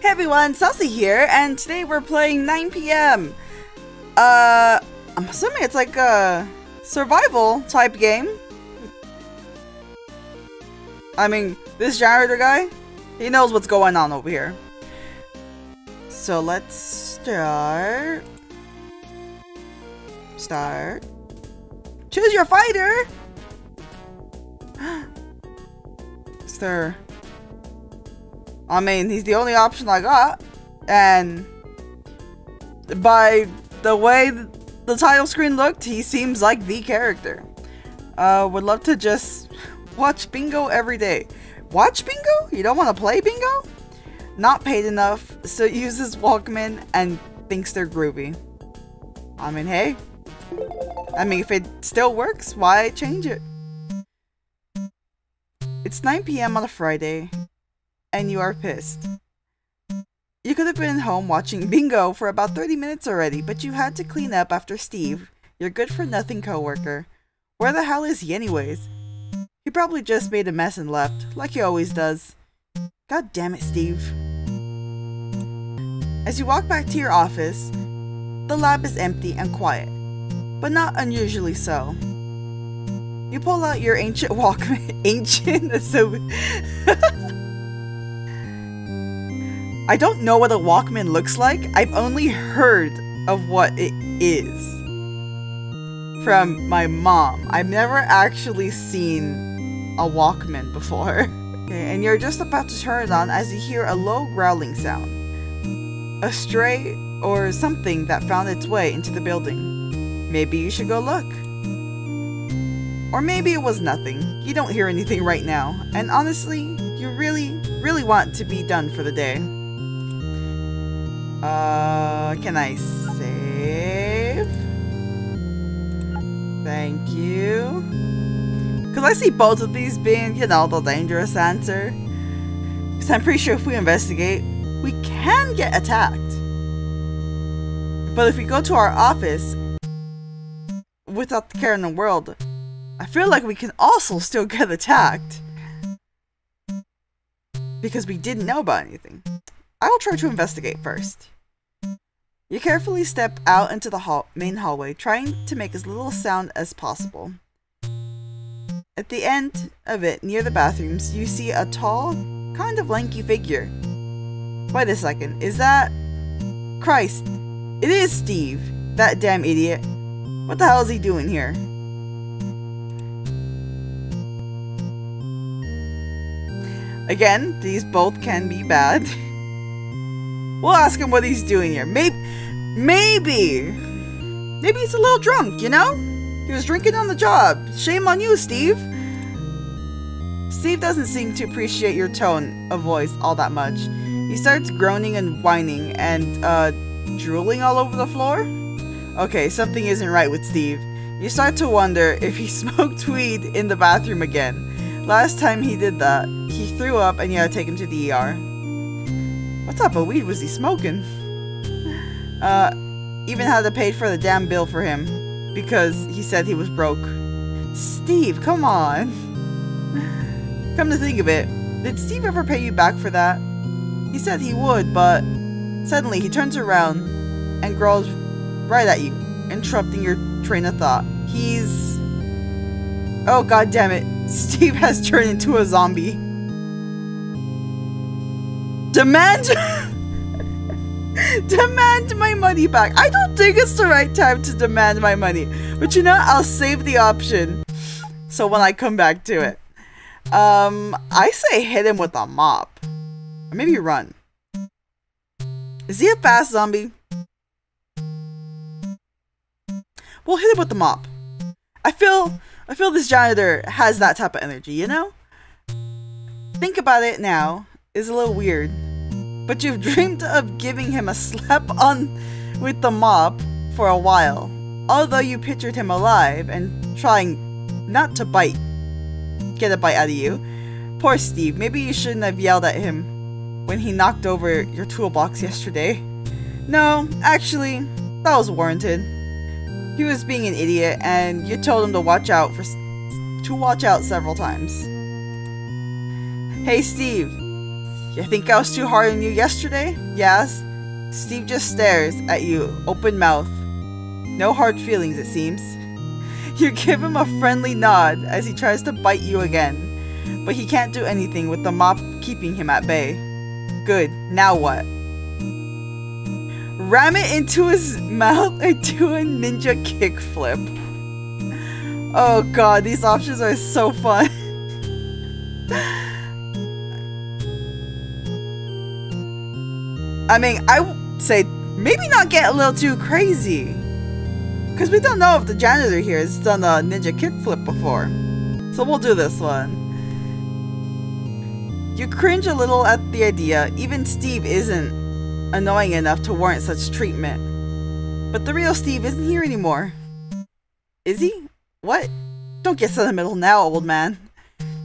Hey everyone, Saucy here, and today we're playing 9 p.m. I'm assuming it's like a survival type game. I mean, this janitor guy, he knows what's going on over here. So let's start. Choose your fighter! Sir. I mean, he's the only option I got, and by the way the title screen looked, he seems like the character. Would love to just watch bingo every day. Watch bingo? You don't want to play bingo? Not paid enough, so uses Walkman and thinks they're groovy. I mean, hey. I mean, if it still works, why change it? It's 9 p.m. on a Friday, and you are pissed. You could have been home watching bingo for about 30 minutes already, but you had to clean up after Steve, your good-for-nothing coworker. Where the hell is he anyways? He probably just made a mess and left, like he always does. God damn it, Steve. As you walk back to your office, the lab is empty and quiet, but not unusually so. You pull out your ancient Walkman. Ancient? So I don't know what a Walkman looks like. I've only heard of what it is from my mom. I've never actually seen a Walkman before. Okay, and you're just about to turn it on as you hear a low growling sound. A stray or something that found its way into the building. Maybe you should go look. Or maybe it was nothing. You don't hear anything right now, and honestly, you really want to be done for the day. Can I save? Thank you. Because I see both of these being, you know, the dangerous answer. Because I'm pretty sure if we investigate, we can get attacked. But if we go to our office without the care in the world, I feel like we can also still get attacked. Because we didn't know about anything. I will try to investigate first. You carefully step out into the main hallway, trying to make as little sound as possible. At the end of it, near the bathrooms, you see a tall, kind of lanky figure. Wait a second, is that... Christ, it is Steve, that damn idiot. What the hell is he doing here? Again, these both can be bad. We'll ask him what he's doing here. Maybe he's a little drunk, you know? He was drinking on the job. Shame on you, Steve. Steve doesn't seem to appreciate your tone of voice all that much. He starts groaning and whining and, drooling all over the floor? Okay, something isn't right with Steve. You start to wonder if he smoked weed in the bathroom again. Last time he did that, he threw up and you had to take him to the ER. What type of weed was he smoking? Even had to pay for the damn bill for him because he said he was broke. Steve, come on. Come to think of it, did Steve ever pay you back for that? He said he would, but suddenly he turns around and growls right at you, interrupting your train of thought. He's... Oh, god damn it. Steve has turned into a zombie. Demand my money back. I don't think it's the right time to demand my money. But you know, I'll save the option. So when I come back to it. I say hit him with a mop. Or maybe run. Is he a fast zombie? We'll hit him with the mop. I feel this janitor has that type of energy, you know? Think about it now. It's a little weird. But you've dreamed of giving him a slap on with the mop for a while. Although you pictured him alive and trying not to get a bite out of you. Poor Steve, maybe you shouldn't have yelled at him when he knocked over your toolbox yesterday. No, actually, that was warranted. He was being an idiot, and you told him to watch out several times. Hey, Steve. You think I was too hard on you yesterday? Yes. Steve just stares at you, open mouth. No hard feelings, it seems. You give him a friendly nod as he tries to bite you again, but he can't do anything with the mop keeping him at bay. Good, now what? Ram it into his mouth or do a ninja kickflip. Oh god, these options are so fun. I mean, I would say maybe not get a little too crazy. Because we don't know if the janitor here has done a ninja kickflip before. So we'll do this one. You cringe a little at the idea. Even Steve isn't annoying enough to warrant such treatment. But the real Steve isn't here anymore. Is he? What? Don't get sentimental now, old man.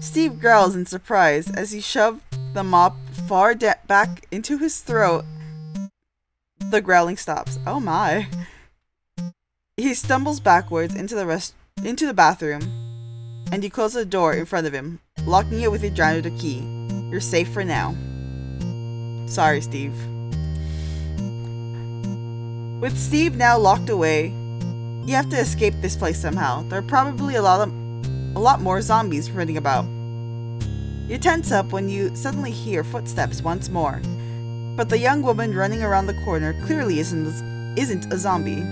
Steve growls in surprise as he shoved the mop far back into his throat. The growling stops. Oh my. He stumbles backwards into the bathroom, and you close the door in front of him, locking it with your janitor key. You're safe for now. Sorry, Steve. With Steve now locked away, you have to escape this place somehow. There are probably a lot more zombies running about. You tense up when you suddenly hear footsteps once more, but the young woman running around the corner clearly isn't a zombie.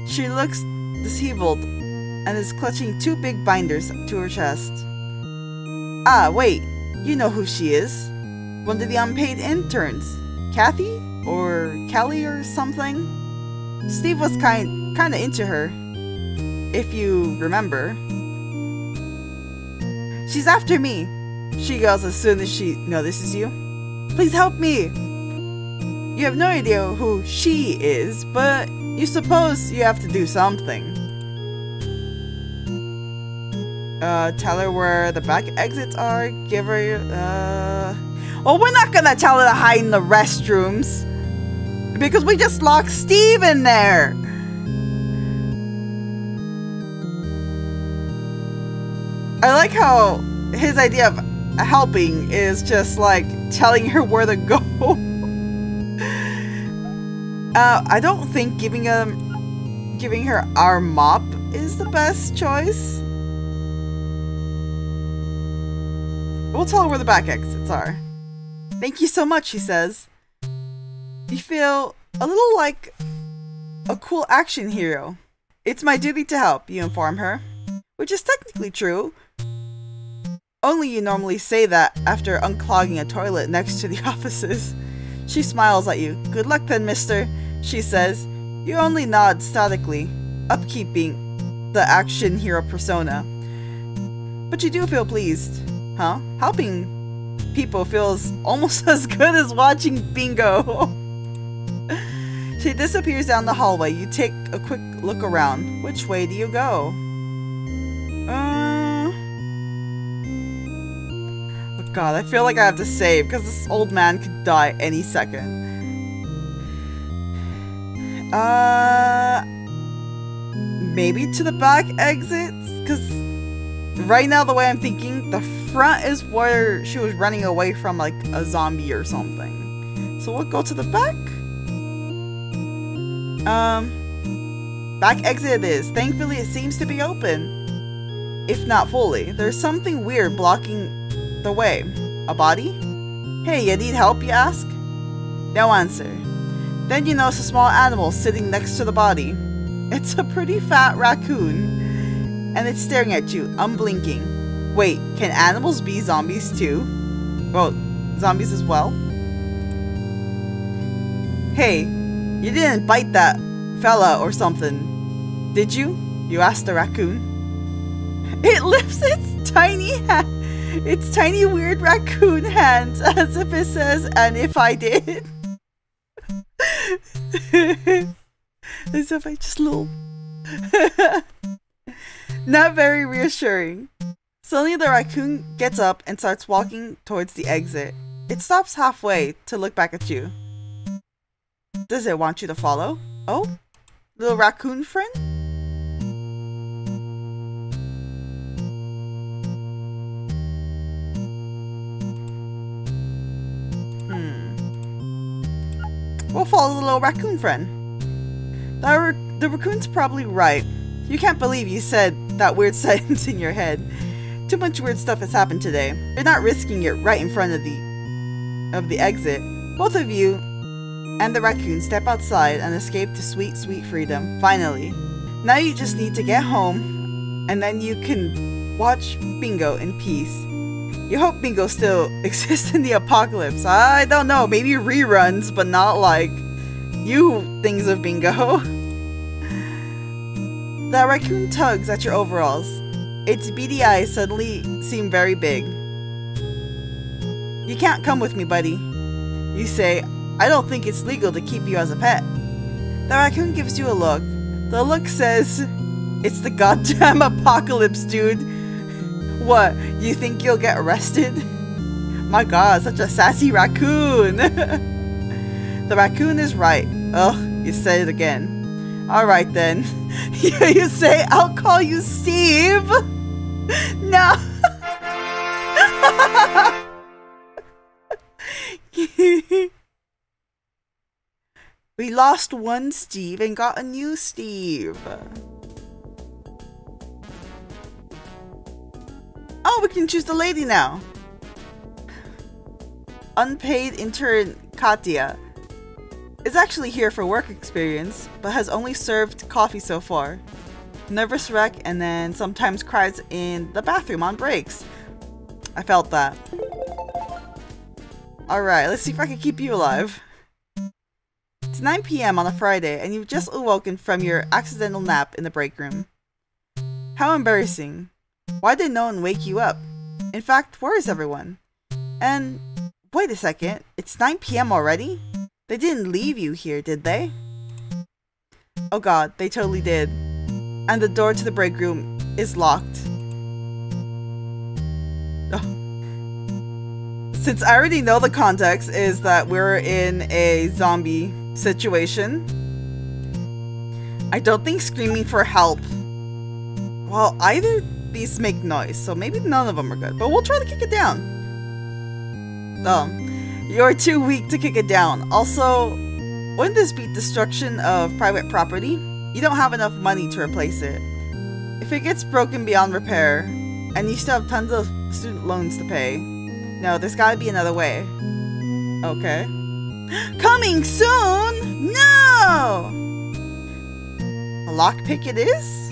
She looks disheveled and is clutching two big binders to her chest. Ah, wait, you know who she is. One of the unpaid interns. Kathy? Or Kelly or something? Steve was kinda into her, if you remember. She's after me, she yells as soon as she notices you. Please help me! You have no idea who she is, but you suppose you have to do something. Tell her where the back exits are, give her, well, we're not gonna tell her to hide in the restrooms, because we just locked Steve in there! I like how his idea of helping is just like telling her where to go. I don't think giving her our mop is the best choice. We'll tell her where the back exits are. Thank you so much, she says. You feel a little like a cool action hero. It's my duty to help, you inform her. Which is technically true. Only you normally say that after unclogging a toilet next to the offices. She smiles at you. Good luck then, mister, she says. You only nod statically, upkeeping the action hero persona. But you do feel pleased. Huh? Helping people feels almost as good as watching bingo. She disappears down the hallway. You take a quick look around. Which way do you go? Oh god, I feel like I have to save because this old man could die any second. Maybe to the back exits? Because right now, the way I'm thinking, the front is where she was running away from like a zombie or something. So we'll go to the back. Back exit it is. Thankfully, it seems to be open. If not fully. There's something weird blocking the way. A body? Hey, you need help, you ask? No answer. Then you notice a small animal sitting next to the body. It's a pretty fat raccoon. And it's staring at you, unblinking. Wait, can animals be zombies too? Well, zombies as well? Hey, you didn't bite that fella or something, did you? You asked the raccoon. It lifts its tiny weird raccoon hands as if it says, and if I did. As if I just little... Not very reassuring. Suddenly the raccoon gets up and starts walking towards the exit. It stops halfway to look back at you. Does it want you to follow? Oh? Little raccoon friend? We'll follow the little raccoon friend. The raccoon's probably right. You can't believe you said that weird sentence in your head. Too much weird stuff has happened today. You're not risking it right in front of the exit. Both of you and the raccoon step outside and escape to sweet, sweet freedom. Finally. Now you just need to get home, and then you can watch Bingo in peace. You hope Bingo still exists in the apocalypse. I don't know, maybe reruns, but not like you things of Bingo. The raccoon tugs at your overalls. Its beady eyes suddenly seem very big. You can't come with me, buddy. You say, I don't think it's legal to keep you as a pet. The raccoon gives you a look. The look says, it's the goddamn apocalypse, dude. What, you think you'll get arrested? My god, such a sassy raccoon. The raccoon is right. Ugh, you said it again. Alright then. You say, I'll call you Steve. No. We lost one Steve and got a new Steve. Oh, we can choose the lady now. Unpaid intern Katya is actually here for work experience, but has only served coffee so far. Nervous wreck and then sometimes cries in the bathroom on breaks. I felt that. Alright, let's see if I can keep you alive. It's 9 PM on a Friday and you've just awoken from your accidental nap in the break room. How embarrassing. Why did no one wake you up? In fact, where is everyone? And wait a second, it's 9 PM already? They didn't leave you here, did they? Oh god, they totally did. And the door to the break room is locked. Oh. Since I already know the context is that we're in a zombie situation, I don't think screaming for help. Well, either these make noise, so maybe none of them are good, but we'll try to kick it down. Oh, you're too weak to kick it down. Also, wouldn't this be destruction of private property? You don't have enough money to replace it. If it gets broken beyond repair, and you still have tons of student loans to pay, no, there's gotta be another way. Okay. Coming soon! No! A lockpick it is?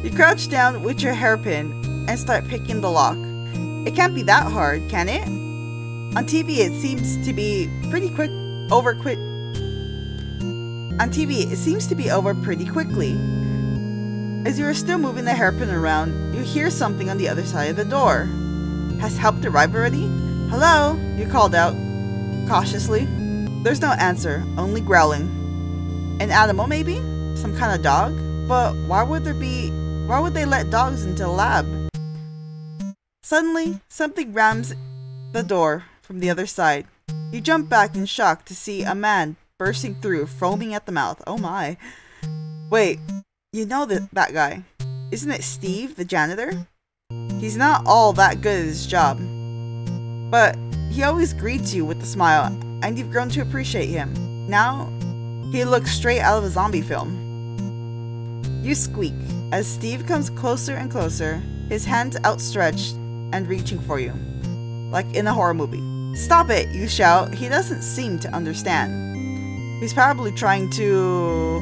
You crouch down with your hairpin and start picking the lock. It can't be that hard, can it? On TV it seems to be over pretty quickly. As you are still moving the hairpin around, you hear something on the other side of the door. Has help arrived already? Hello? You called out, cautiously. There's no answer, only growling. An animal maybe? Some kind of dog? But why would they let dogs into the lab? Suddenly, something rams the door from the other side. You jump back in shock to see a man bursting through, foaming at the mouth. Oh my. Wait, you know that guy. Isn't it Steve, the janitor? He's not all that good at his job. But he always greets you with a smile, and you've grown to appreciate him. Now, he looks straight out of a zombie film. You squeak as Steve comes closer and closer, his hands outstretched and reaching for you. Like in a horror movie. Stop it, you shout. He doesn't seem to understand. He's probably trying to...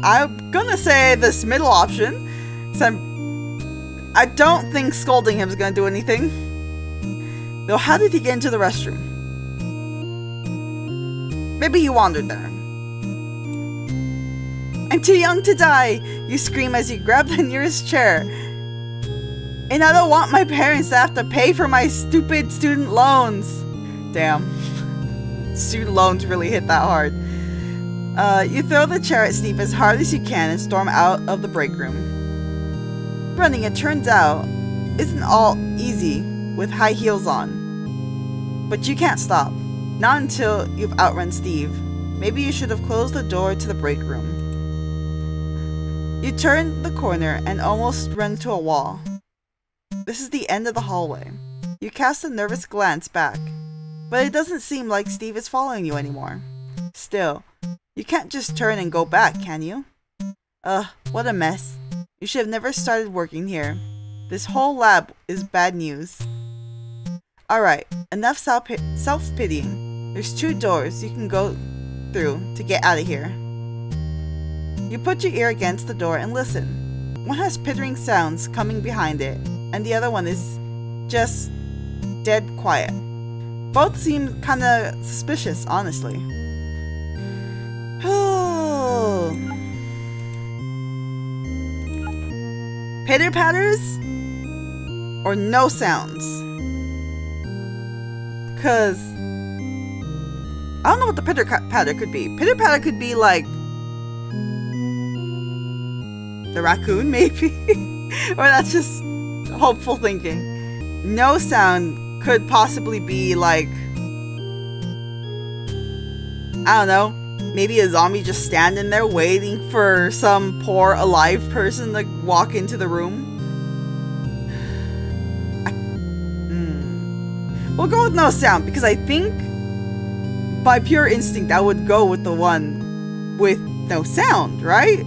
I'm gonna say this middle option. So I don't think scolding him is gonna do anything. Though how did he get into the restroom? Maybe he wandered there. I'm too young to die, you scream as you grab the nearest chair. And I don't want my parents to have to pay for my stupid student loans. Damn. Student loans really hit that hard. You throw the chair at Steve as hard as you can and storm out of the break room. Running, it turns out, isn't all easy with high heels on. But you can't stop. Not until you've outrun Steve. Maybe you should have closed the door to the break room. You turn the corner and almost run to a wall. This is the end of the hallway. You cast a nervous glance back. but it doesn't seem like Steve is following you anymore. Still, you can't just turn and go back, can you? Ugh, what a mess. You should have never started working here. This whole lab is bad news. Alright, enough self-pitying. There's 2 doors you can go through to get out of here. You put your ear against the door and listen. One has pittering sounds coming behind it, and the other one is just dead quiet. Both seem kinda suspicious, honestly. Pitter-patters? Or no sounds? Cause I don't know what the pitter-patter could be. Pitter-patter could be like the raccoon, maybe? Or that's just hopeful thinking. No sound could possibly be like, I don't know, maybe a zombie just standing there waiting for some poor alive person to walk into the room. We'll go with no sound because I think by pure instinct I would go with the one with no sound, right?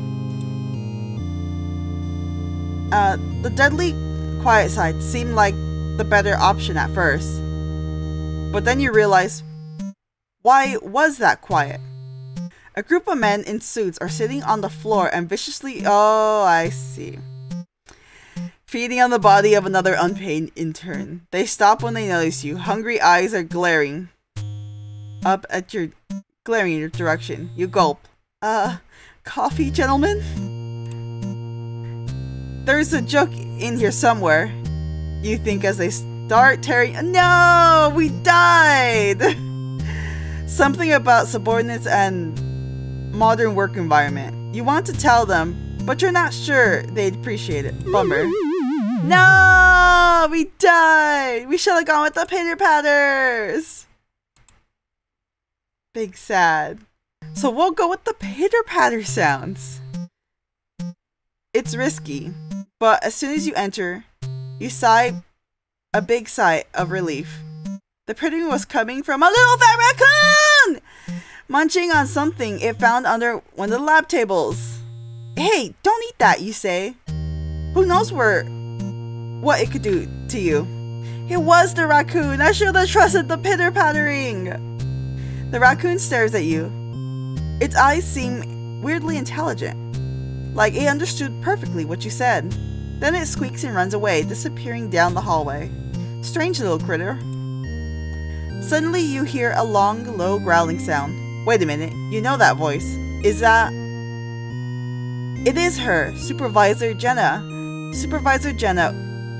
The deadly quiet side seemed like the better option at first. But then you realize, why was that quiet? A group of men in suits are sitting on the floor and viciously— oh, I see. Feeding on the body of another unpaid intern. They stop when they notice you. Hungry eyes are glaring in your direction. You gulp. Coffee, gentlemen? There's a joke in here somewhere, you think as they start tearing— no! We died! Something about subordinates and modern work environment. You want to tell them, but you're not sure they'd appreciate it. Bummer. No! We died! We should have gone with the pitter-patters! Big sad. So we'll go with the pitter-patter sounds. It's risky, but as soon as you enter, you sigh a big sigh of relief. The pittering was coming from a little fat raccoon! Munching on something it found under one of the lab tables. Hey, don't eat that, you say. Who knows what it could do to you? It was the raccoon. I should have trusted the pitter-pattering. The raccoon stares at you. Its eyes seem weirdly intelligent, like it understood perfectly what you said. Then it squeaks and runs away, disappearing down the hallway. Strange little critter. Suddenly you hear a long, low growling sound. Wait a minute, you know that voice. Is that— it is her, Supervisor Jenna. Supervisor Jenna,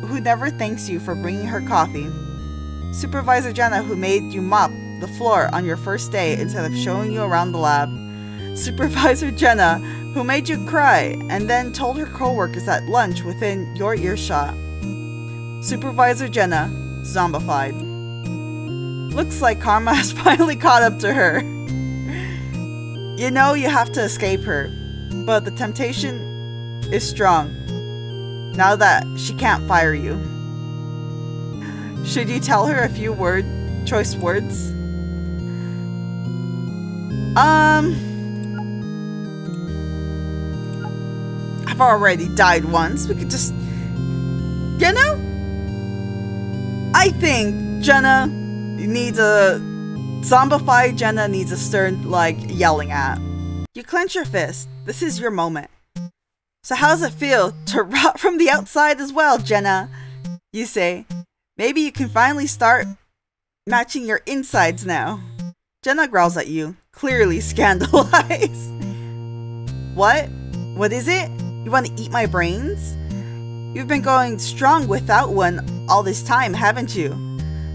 who never thanks you for bringing her coffee. Supervisor Jenna, who made you mop the floor on your first day instead of showing you around the lab. Supervisor Jenna, who made you cry and then told her co-workers at lunch within your earshot. Supervisor Jenna, zombified. Looks like karma has finally caught up to her. You know you have to escape her, but the temptation is strong now that she can't fire you. Should you tell her a few choice words? I've already died once. We could just, you know? I think Jenna needs a— zombified Jenna needs a stern, like, yelling at. You clench your fist. This is your moment. So how does it feel to rot from the outside as well, Jenna? You say. Maybe you can finally start matching your insides now. Jenna growls at you, clearly scandalized. What? What is it? You want to eat my brains? You've been going strong without one all this time, haven't you?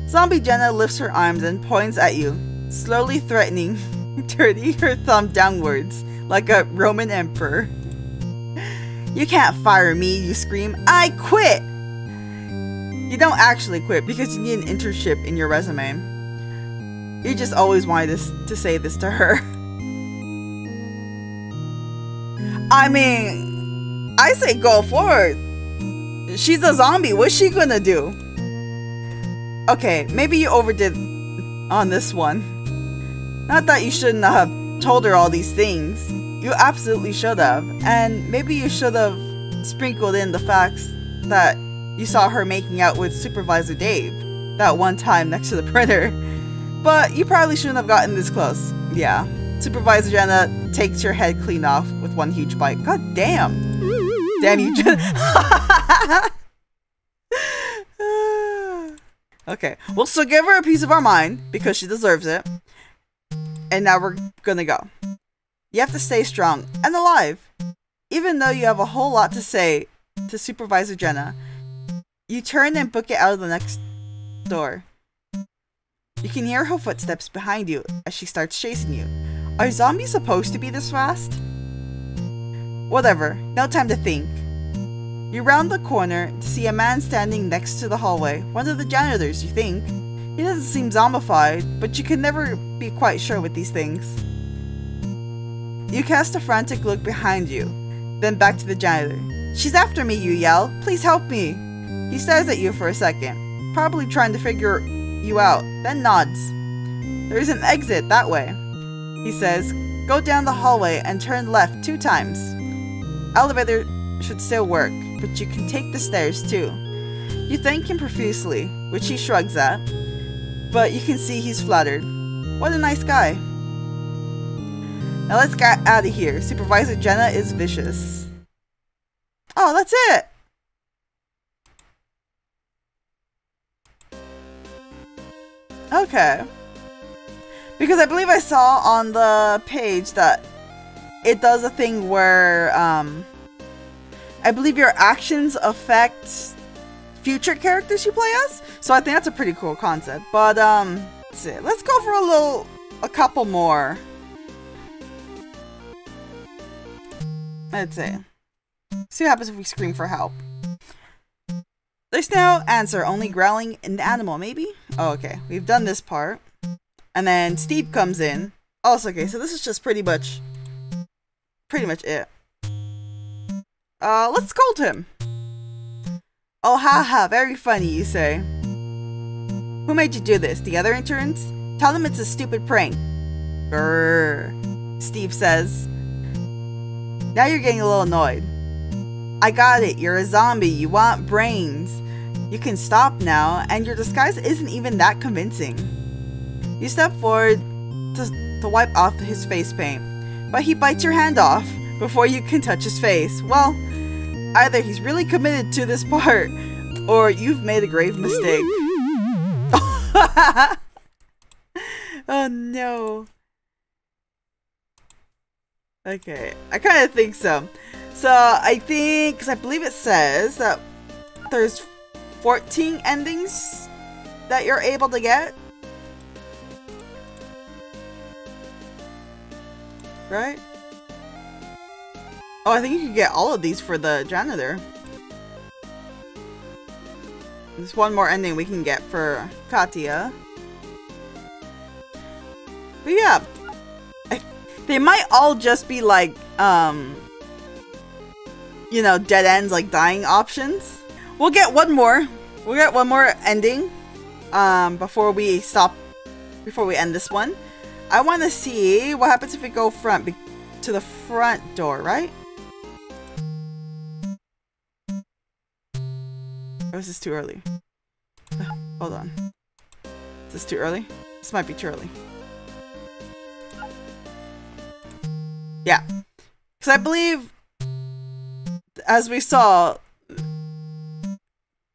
Zombie Jenna lifts her arms and points at you, slowly threatening, turning her thumb downwards like a Roman emperor. You can't fire me, you scream. I quit! You don't actually quit because you need an internship in your resume. You just always wanted to say this to her. I mean, I say go for it. She's a zombie. What's she gonna do? Okay, maybe you overdid on this one. Not that you shouldn't have told her all these things. You absolutely should have. And maybe you should have sprinkled in the facts that you saw her making out with Supervisor Dave that one time next to the printer. But you probably shouldn't have gotten this close. Yeah. Supervisor Jenna takes your head clean off with one huge bite. God damn. Damn you, Jenna. Okay. We'll still give her a piece of our mind because she deserves it. And now we're gonna go. You have to stay strong and alive. Even though you have a whole lot to say to Supervisor Jenna, you turn and book it out of the next door. You can hear her footsteps behind you as she starts chasing you. Are zombies supposed to be this fast? Whatever, no time to think. You round the corner to see a man standing next to the hallway, one of the janitors, you think. He doesn't seem zombified, but you can never be quite sure with these things. You cast a frantic look behind you, then back to the janitor. She's after me, you yell. Please help me. He stares at you for a second, probably trying to figure you out, then nods. There's an exit that way. He says, go down the hallway and turn left 2 times. Elevator should still work, but you can take the stairs too. You thank him profusely, which he shrugs at, but you can see he's flattered. What a nice guy. Now let's get out of here. Supervisor Jenna is vicious. Oh, that's it! Okay. Because I believe I saw on the page that it does a thing where, I believe your actions affect future characters you play as. So I think that's a pretty cool concept. But, let's see. Let's go for a couple more. Let's see. See what happens if we scream for help. There's no answer, only growling in the animal, maybe? Oh, okay. We've done this part. And then Steve comes in. Oh, it's okay. So this is just pretty much it. Let's scold him. Oh, haha, very funny, you say. Who made you do this? The other interns? Tell them it's a stupid prank. Grrr, Steve says. Now you're getting a little annoyed. I got it, you're a zombie, you want brains. You can stop now, and your disguise isn't even that convincing. You step forward to wipe off his face paint, but he bites your hand off before you can touch his face. Well, either he's really committed to this part, or you've made a grave mistake. Oh no. Okay, I kind of think so. So, I think, because I believe it says that there's 14 endings that you're able to get. Right? Oh, I think you can get all of these for the janitor. There's one more ending we can get for Katya. But yeah, they might all just be like, you know, dead ends, like dying options. We'll get one more. We'll get one more ending before we end this one. I want to see what happens if we go to the front door, right? Or is this too early? Hold on. Is this too early? This might be too early. Yeah. Because I believe, as we saw,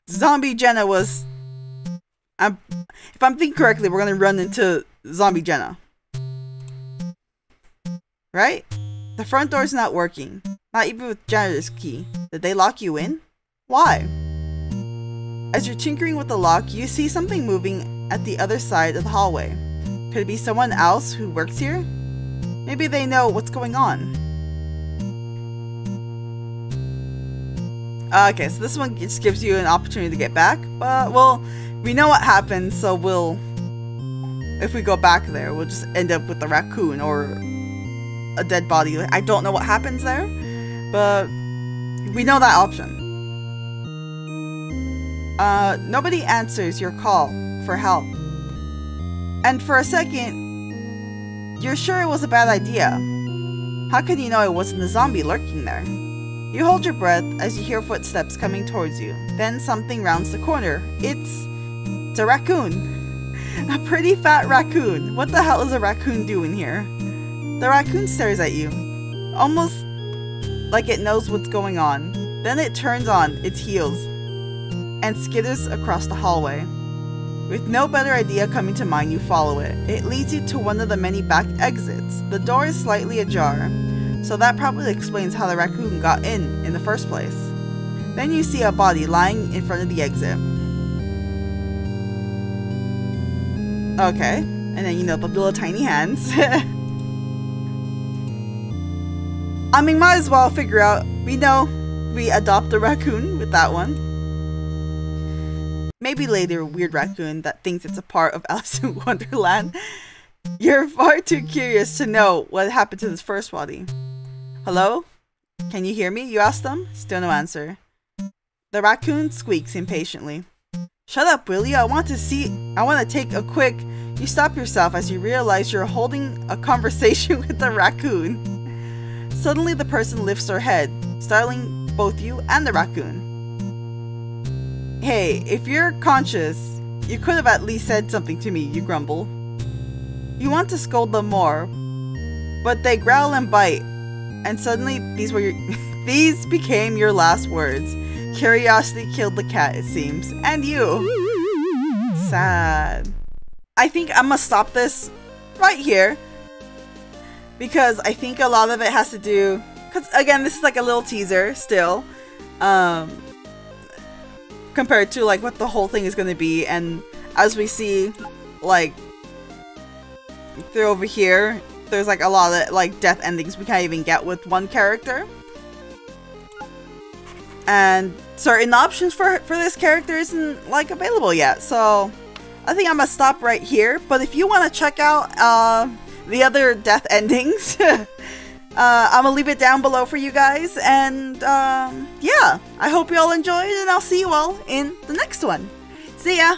Zombie Jenna was... if I'm thinking correctly, we're going to run into Zombie Jenna. Right? The front door's not working. Not even with janitor's key. Did they lock you in? Why? As you're tinkering with the lock, you see something moving at the other side of the hallway. Could it be someone else who works here? Maybe they know what's going on. Okay, so this one just gives you an opportunity to get back. But, well, we know what happens, so if we go back there, we'll just end up with the raccoon or a dead body. I don't know what happens there, but we know that option. Nobody answers your call for help. And for a second, you're sure it was a bad idea. How could you know it wasn't a zombie lurking there? You hold your breath as you hear footsteps coming towards you. Then something rounds the corner. It's a raccoon. A pretty fat raccoon. What the hell is a raccoon doing here? The raccoon stares at you, almost like it knows what's going on. Then it turns on its heels and skitters across the hallway. With no better idea coming to mind, you follow it. It leads you to one of the many back exits. The door is slightly ajar, so that probably explains how the raccoon got in the first place. Then you see a body lying in front of the exit. Okay, and then you know the little tiny hands. I mean, might as well figure out, we adopt a raccoon with that one. Maybe later a weird raccoon that thinks it's a part of Alice in Wonderland. You're far too curious to know what happened to this first body. Hello? Can you hear me? You ask them. Still no answer. The raccoon squeaks impatiently. Shut up, will you? I want to take a quick... You stop yourself as you realize you're holding a conversation with the raccoon. Suddenly the person lifts her head, startling both you and the raccoon. Hey, if you're conscious, you could have at least said something to me, you grumble. You want to scold them more, but they growl and bite, and suddenly these became your last words. Curiosity killed the cat, it seems, and you. Sad. I think I'm gonna stop this right here, because I think a lot of it has to do, because again, this is like a little teaser still, compared to like what the whole thing is going to be. And as we see, like through over here, there's like a lot of like death endings we can't even get with one character, and certain options for this character isn't like available yet. So I think I'm gonna stop right here, but if you want to check out the other death endings, I'm gonna leave it down below for you guys. And yeah, I hope you all enjoyed, and I'll see you all in the next one. See ya!